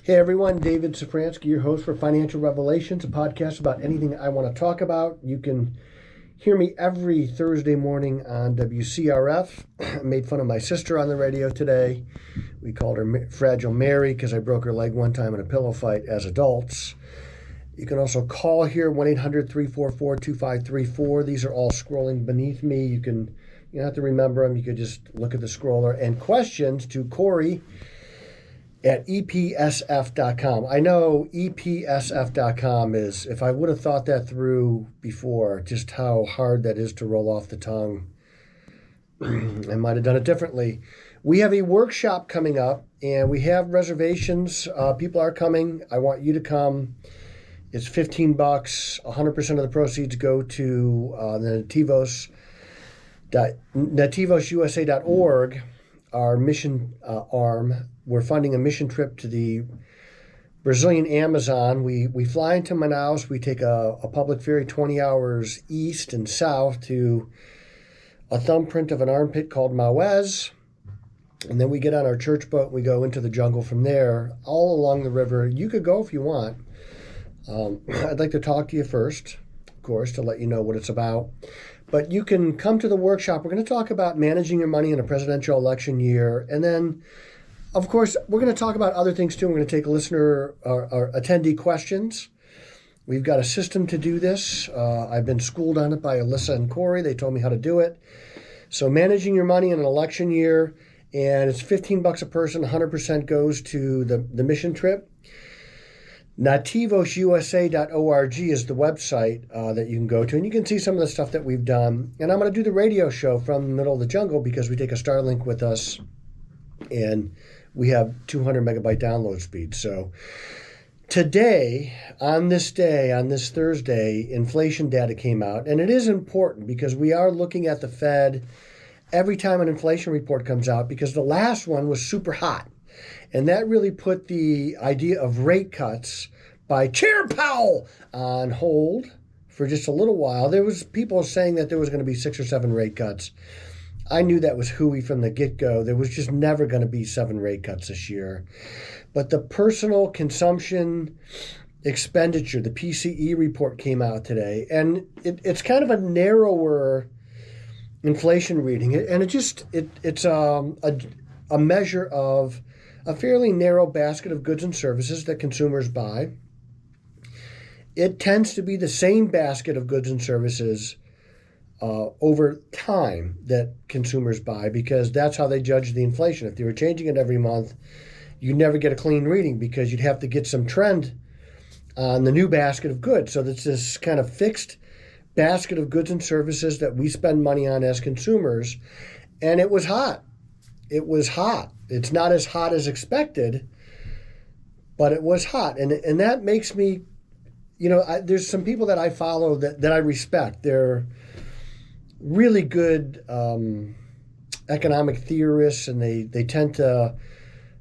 Hey everyone, David Safransky, your host for Financial Revelations, a podcast about anything I want to talk about. You can hear me every Thursday morning on WCRF. I made fun of my sister on the radio today. We called her Fragile Mary because I broke her leg one time in a pillow fight as adults. You can also call here, 1-800-344-2534. These are all scrolling beneath me. You don't have to remember them. You could just look at the scroller. And questions to Corey at epsf.com. I know epsf.com is, if I would have thought that through before, just how hard that is to roll off the tongue, I might have done it differently. We have a workshop coming up, and we have reservations. People are coming. I want you to come. It's $15. 100% of the proceeds go to the nativosusa.org, our mission arm. We're funding a mission trip to the Brazilian Amazon. We fly into Manaus. We take a public ferry 20 hours east and south to a thumbprint of an armpit called Maués. And then we get on our church boat. We go into the jungle from there, all along the river. You could go if you want. I'd like to talk to you first, of course, to let you know what it's about. But you can come to the workshop. We're going to talk about managing your money in a presidential election year. And then, of course, we're going to talk about other things too. We're going to take listener or attendee questions. We've got a system to do this. I've been schooled on it by Alyssa and Corey. They told me how to do it. So managing your money in an election year, and it's $15 a person. 100% goes to the mission trip. nativosusa.org is the website that you can go to, and you can see some of the stuff that we've done. And I'm going to do the radio show from the middle of the jungle because we take a Starlink with us, and we have 200 megabyte download speed. So today, on this Thursday, inflation data came out, and it is important because we are looking at the Fed every time an inflation report comes out, because the last one was super hot. And that really put the idea of rate cuts by Chair Powell on hold for just a little while. There was people saying that there was going to be 6 or 7 rate cuts. I knew that was hooey from the get-go. There was just never going to be 7 rate cuts this year. But the Personal Consumption Expenditure, the PCE report, came out today. And it's kind of a narrower inflation reading. And it's a measure of a fairly narrow basket of goods and services that consumers buy. It tends to be the same basket of goods and services over time that consumers buy, because that's how they judge the inflation. If they were changing it every month, you'd never get a clean reading because you'd have to get some trend on the new basket of goods. So that's this kind of fixed basket of goods and services that we spend money on as consumers. And it was hot. It was hot. It's not as hot as expected, but it was hot. And that makes me, there's some people that I follow that I respect. They're really good economic theorists, and they tend to,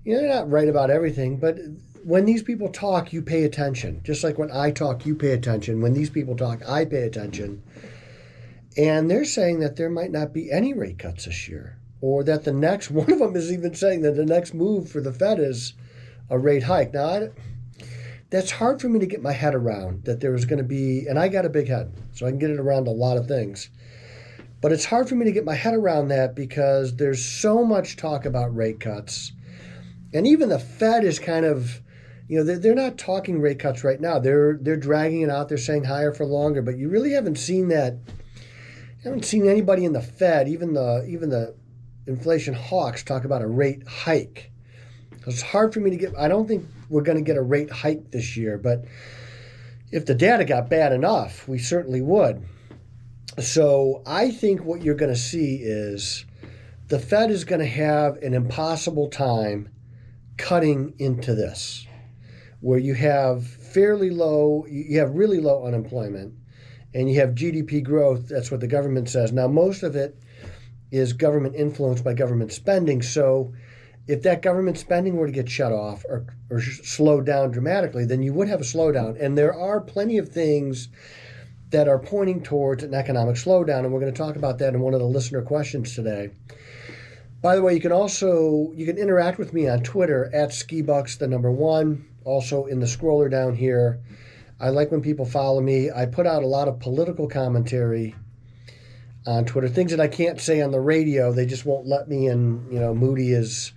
they're not right about everything, but when these people talk, you pay attention. Just like when I talk, you pay attention. When these people talk, I pay attention. And they're saying that there might not be any rate cuts this year. Or that one of them is even saying that the next move for the Fed is a rate hike. Now, that's hard for me to get my head around, that there was going to be, and I got a big head, so I can get it around a lot of things. But it's hard for me to get my head around that because there's so much talk about rate cuts. And even the Fed is kind of, they're not talking rate cuts right now. They're dragging it out. They're saying higher for longer. But you really haven't seen that. You haven't seen anybody in the Fed, even the inflation hawks, talk about a rate hike. It's hard for me to get. I don't think we're going to get a rate hike this year, but if the data got bad enough, we certainly would. So I think what you're going to see is the Fed is going to have an impossible time cutting into this, where you have really low unemployment, and you have GDP growth. That's what the government says. Now, most of it is government influenced by government spending. So if that government spending were to get shut off or slowed down dramatically, then you would have a slowdown. And there are plenty of things that are pointing towards an economic slowdown, and we're going to talk about that in one of the listener questions today. By the way, you can interact with me on Twitter at @skibucks1, also in the scroller down here, I like when people follow me. I put out a lot of political commentary on Twitter, things that I can't say on the radio. They just won't let me. And Moody is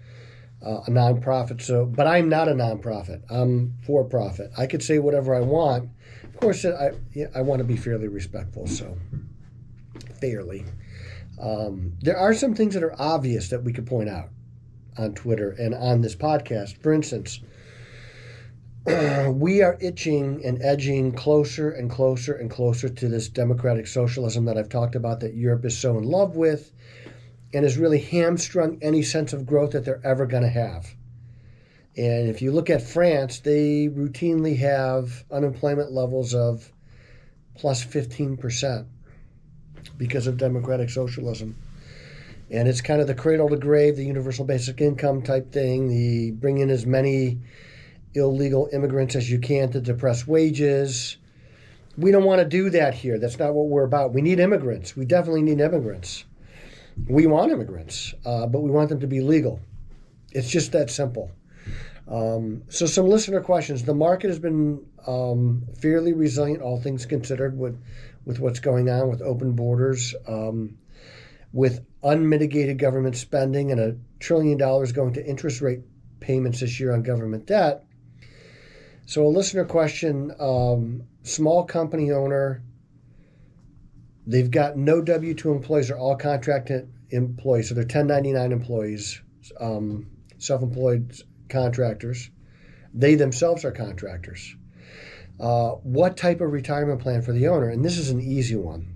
a nonprofit, but I'm not a nonprofit. I'm for profit. I could say whatever I want. Of course, I want to be fairly respectful. So fairly, there are some things that are obvious that we could point out on Twitter and on this podcast. For instance, we are itching and edging closer and closer and closer to this democratic socialism that I've talked about, that Europe is so in love with and has really hamstrung any sense of growth that they're ever going to have. And if you look at France, they routinely have unemployment levels of plus 15% because of democratic socialism. And it's kind of the cradle to grave, the universal basic income type thing, the bring in as many illegal immigrants as you can to depress wages. We don't want to do that here. That's not what we're about. We need immigrants. We definitely need immigrants. We want immigrants, but we want them to be legal. It's just that simple. So some listener questions. The market has been fairly resilient, all things considered, with what's going on with open borders, with unmitigated government spending and $1 trillion going to interest rate payments this year on government debt. So a listener question, small company owner, they've got no W-2 employees, they're all contracted employees, so they're 1099 employees, self-employed contractors. They themselves are contractors. What type of retirement plan for the owner? And this is an easy one,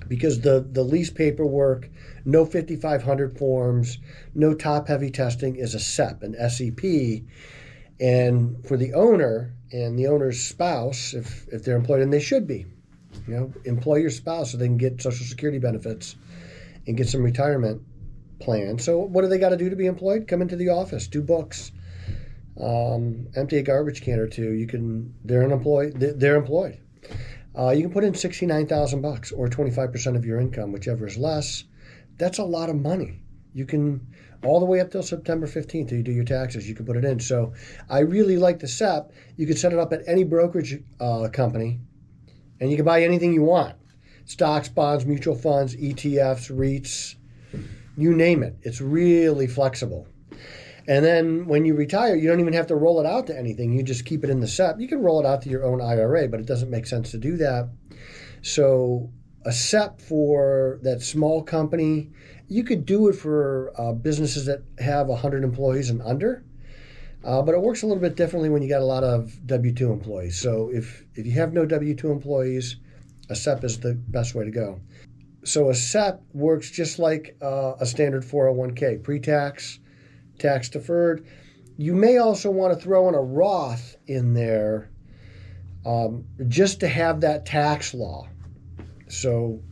because the lease paperwork, no 5500 forms, no top-heavy testing, is a SEP, an SEP. And for the owner and the owner's spouse, if they're employed, and they should be, employ your spouse so they can get Social Security benefits and get some retirement plan. So what do they got to do to be employed? Come into the office, do books, empty a garbage can or two. They're unemployed. They're employed. You can put in $69,000 or 25% of your income, whichever is less. That's a lot of money. You can, all the way up till September 15th, till you do your taxes, you can put it in. So I really like the SEP. You can set it up at any brokerage company, and you can buy anything you want. Stocks, bonds, mutual funds, ETFs, REITs, you name it. It's really flexible. And then when you retire, you don't even have to roll it out to anything. You just keep it in the SEP. You can roll it out to your own IRA, but it doesn't make sense to do that. So a SEP for that small company, you could do it for businesses that have 100 employees and under, but it works a little bit differently when you got a lot of W-2 employees. So if you have no W-2 employees, a SEP is the best way to go. So a SEP works just like a standard 401k, pre-tax, tax deferred. You may also want to throw in a Roth in there just to have that tax law. So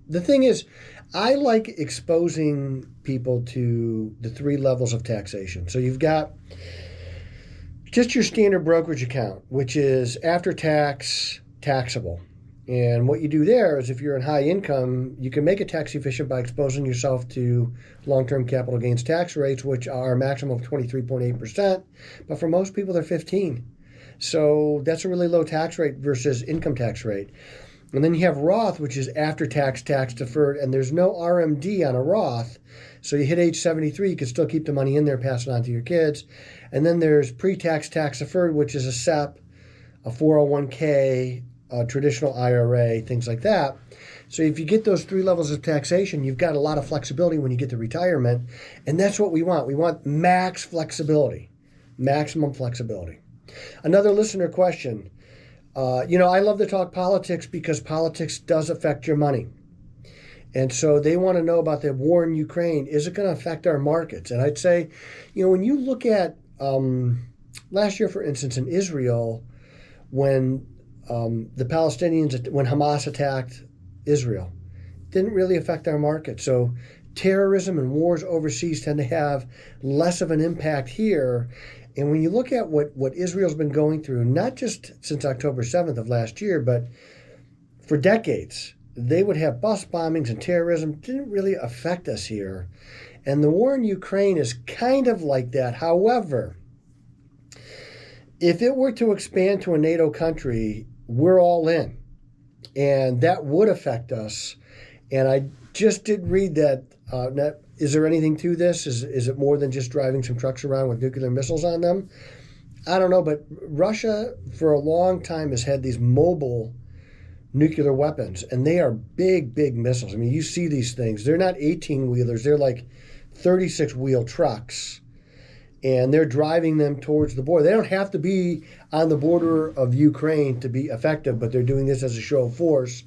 the thing is, I like exposing people to the 3 levels of taxation. So you've got just your standard brokerage account, which is after tax, taxable. And what you do there is, if you're in high income, you can make it tax efficient by exposing yourself to long-term capital gains tax rates, which are a maximum of 23.8%. But for most people, they're 15%. So that's a really low tax rate versus income tax rate. And then you have Roth, which is after tax, tax deferred, and there's no RMD on a Roth. So you hit age 73, you can still keep the money in there, pass it on to your kids. And then there's pre-tax, tax deferred, which is a SEP, a 401k, a traditional IRA, things like that. So if you get those 3 levels of taxation, you've got a lot of flexibility when you get to retirement. And that's what we want. We want max flexibility, maximum flexibility. Another listener question. I love to talk politics because politics does affect your money. And so they want to know about the war in Ukraine. Is it going to affect our markets? And I'd say, when you look at last year, for instance, in Israel, when the Palestinians, when Hamas attacked Israel, didn't really affect our market. So terrorism and wars overseas tend to have less of an impact here. And when you look at what Israel's been going through, not just since October 7th of last year, but for decades, they would have bus bombings and terrorism. It didn't really affect us here. And the war in Ukraine is kind of like that. However, if it were to expand to a NATO country, we're all in. And that would affect us. And I just did read that. Is there anything to this? Is it more than just driving some trucks around with nuclear missiles on them? I don't know, but Russia for a long time has had these mobile nuclear weapons, and they are big, big missiles. I mean, you see these things. They're not 18-wheelers. They're like 36-wheel trucks, and they're driving them towards the border. They don't have to be on the border of Ukraine to be effective, but they're doing this as a show of force.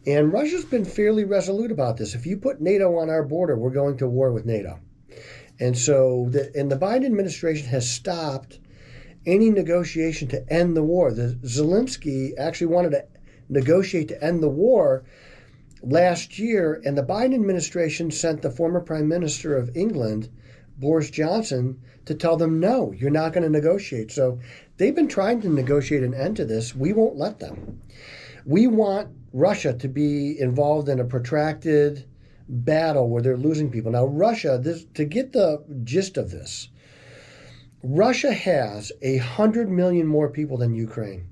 And Russia's been fairly resolute about this. If you put NATO on our border, we're going to war with NATO. And so the Biden administration has stopped any negotiation to end the war. Zelensky actually wanted to negotiate to end the war last year, and the Biden administration sent the former Prime Minister of England, Boris Johnson, to tell them, no, you're not going to negotiate. So they've been trying to negotiate an end to this. We won't let them. We want Russia to be involved in a protracted battle where they're losing people. Now, Russia, to get the gist of this, Russia has 100 million more people than Ukraine.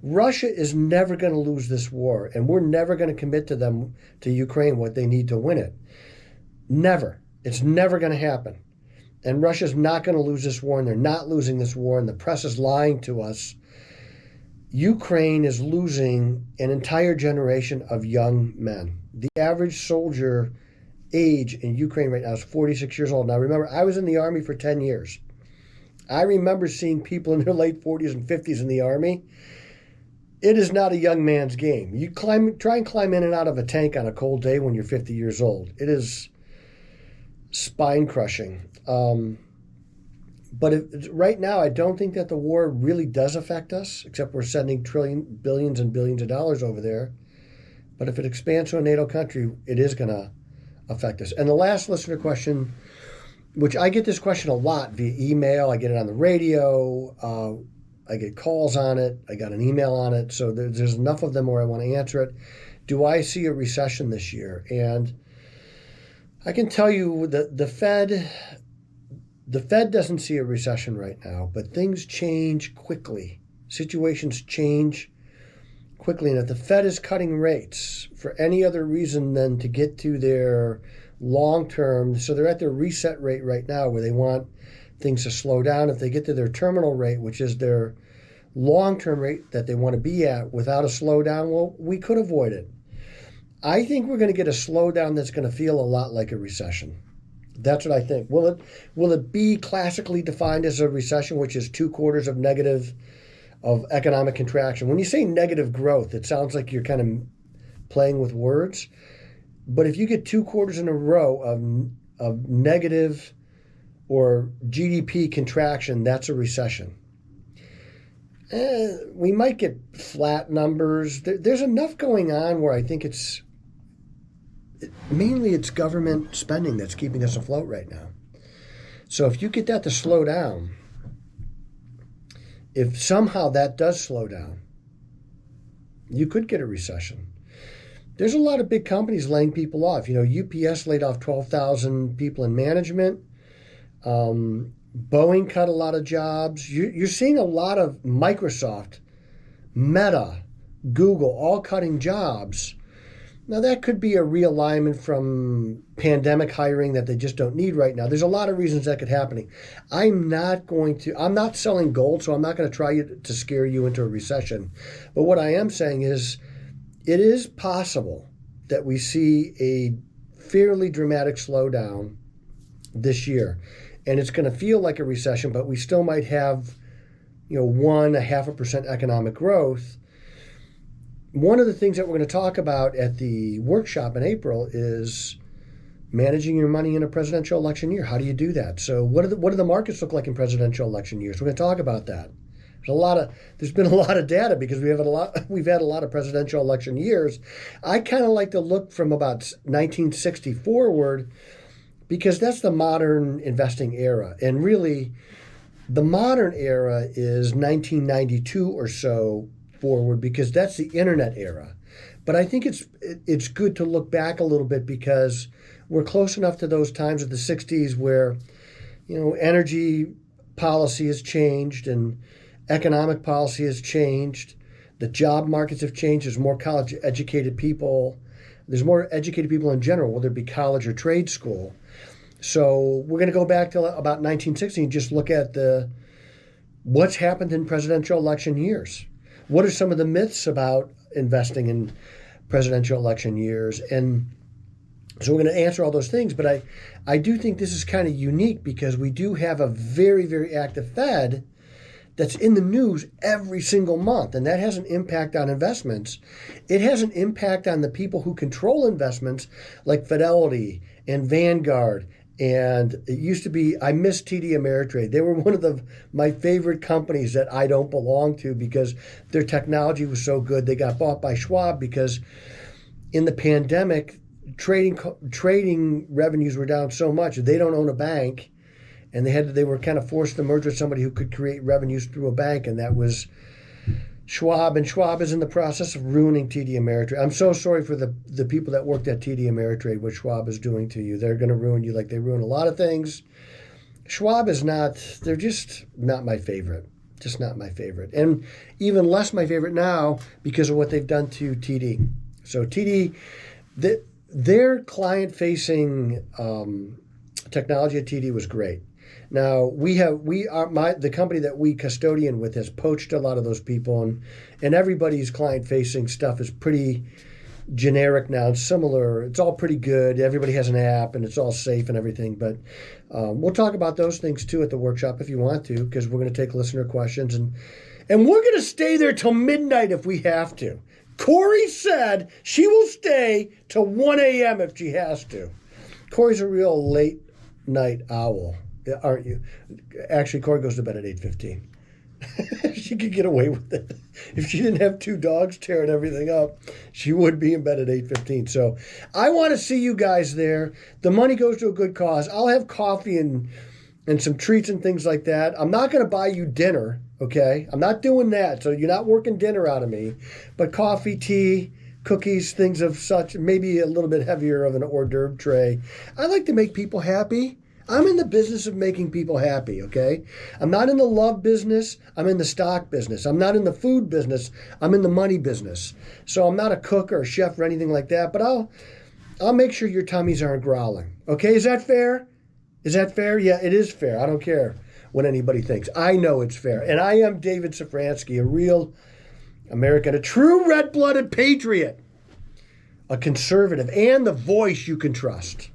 Russia is never going to lose this war, and we're never going to commit to Ukraine what they need to win it. Never. It's never going to happen. And Russia's not going to lose this war, and they're not losing this war, and the press is lying to us. Ukraine is losing an entire generation of young men. The average soldier age in Ukraine right now is 46 years old. Now, remember, I was in the Army for 10 years. I remember seeing people in their late 40s and 50s in the Army. It is not a young man's game. You try and climb in and out of a tank on a cold day when you're 50 years old. It is spine-crushing. But right now, I don't think that the war really does affect us, except we're sending billions and billions of dollars over there. But if it expands to a NATO country, it is going to affect us. And the last listener question, which I get this question a lot via email. I get it on the radio. I get calls on it. I got an email on it. So there's enough of them where I want to answer it. Do I see a recession this year? And I can tell you that the Fed doesn't see a recession right now, but things change quickly. Situations change quickly. And if the Fed is cutting rates for any other reason than to get to their long-term, so they're at their reset rate right now where they want things to slow down. If they get to their terminal rate, which is their long-term rate that they want to be at without a slowdown, well, we could avoid it. I think we're going to get a slowdown that's going to feel a lot like a recession. That's what I think. Will it be classically defined as a recession, which is 2 quarters of economic contraction? When you say negative growth, it sounds like you're kind of playing with words. But if you get 2 quarters in a row of negative or GDP contraction, that's a recession. We might get flat numbers. There's enough going on where I think mainly it's government spending that's keeping us afloat right now. So if you get that to slow down, if somehow that does slow down, you could get a recession. There's a lot of big companies laying people off. UPS laid off 12,000 people in management. Boeing cut a lot of jobs. You're seeing a lot of Microsoft, Meta, Google all cutting jobs. Now, that could be a realignment from pandemic hiring that they just don't need right now. There's a lot of reasons that could happen. I'm not selling gold, so I'm not going to try to scare you into a recession. But what I am saying is it is possible that we see a fairly dramatic slowdown this year. And it's going to feel like a recession, but we still might have, 0.5% economic growth. One of the things that we're going to talk about at the workshop in April is managing your money in a presidential election year. How do you do that? So what do the markets look like in presidential election years? We're going to talk about that. There's been a lot of data because we've had a lot of presidential election years. I kind of like to look from about 1960 forward because that's the modern investing era. And really, the modern era is 1992 or so forward because that's the internet era. But I think it's good to look back a little bit because we're close enough to those times of the 60s where, energy policy has changed and Economic policy has changed. The job markets have changed. There's more college-educated people. There's more educated people in general, whether it be college or trade school. So we're going to go back to about 1960 and just look at what's happened in presidential election years. What are some of the myths about investing in presidential election years? And so we're going to answer all those things. But I do think this is kind of unique because we do have a very, very active Fed that's in the news every single month. And that has an impact on investments. It has an impact on the people who control investments like Fidelity and Vanguard. And it used to be, I miss TD Ameritrade. They were one of my favorite companies that I don't belong to because their technology was so good. They got bought by Schwab because in the pandemic, trading revenues were down so much. They don't own a bank, and they were kind of forced to merge with somebody who could create revenues through a bank, and that was Schwab. And Schwab is in the process of ruining TD Ameritrade. I'm so sorry for the people that worked at TD Ameritrade, what Schwab is doing to you. They're going to ruin you like they ruin a lot of things. Schwab they're just not my favorite. Just not my favorite. And even less my favorite now because of what they've done to TD. So TD, their client-facing technology at TD was great. Now the company that we custodian with has poached a lot of those people, and everybody's client-facing stuff is pretty generic now. It's similar. It's all pretty good. Everybody has an app, and it's all safe and everything. But we'll talk about those things too at the workshop if you want to, because we're going to take listener questions, and we're going to stay there till midnight if we have to. Corey said she will stay till 1 a.m. if she has to. Corey's a real late night owl, aren't you? Actually, Corey goes to bed at 8:15. She could get away with it. If she didn't have 2 dogs tearing everything up, she would be in bed at 8:15. So I want to see you guys there. The money goes to a good cause. I'll have coffee and some treats and things like that. I'm not going to buy you dinner, okay? I'm not doing that, so you're not working dinner out of me. But coffee, tea, cookies, things of such, maybe a little bit heavier of an hors d'oeuvre tray. I like to make people happy. I'm in the business of making people happy, okay? I'm not in the love business. I'm in the stock business. I'm not in the food business. I'm in the money business. So I'm not a cook or a chef or anything like that, but I'll make sure your tummies aren't growling. Okay, is that fair? Is that fair? Yeah, it is fair. I don't care what anybody thinks. I know it's fair. And I am David Safransky, a real American, a true red-blooded patriot, a conservative, and the voice you can trust.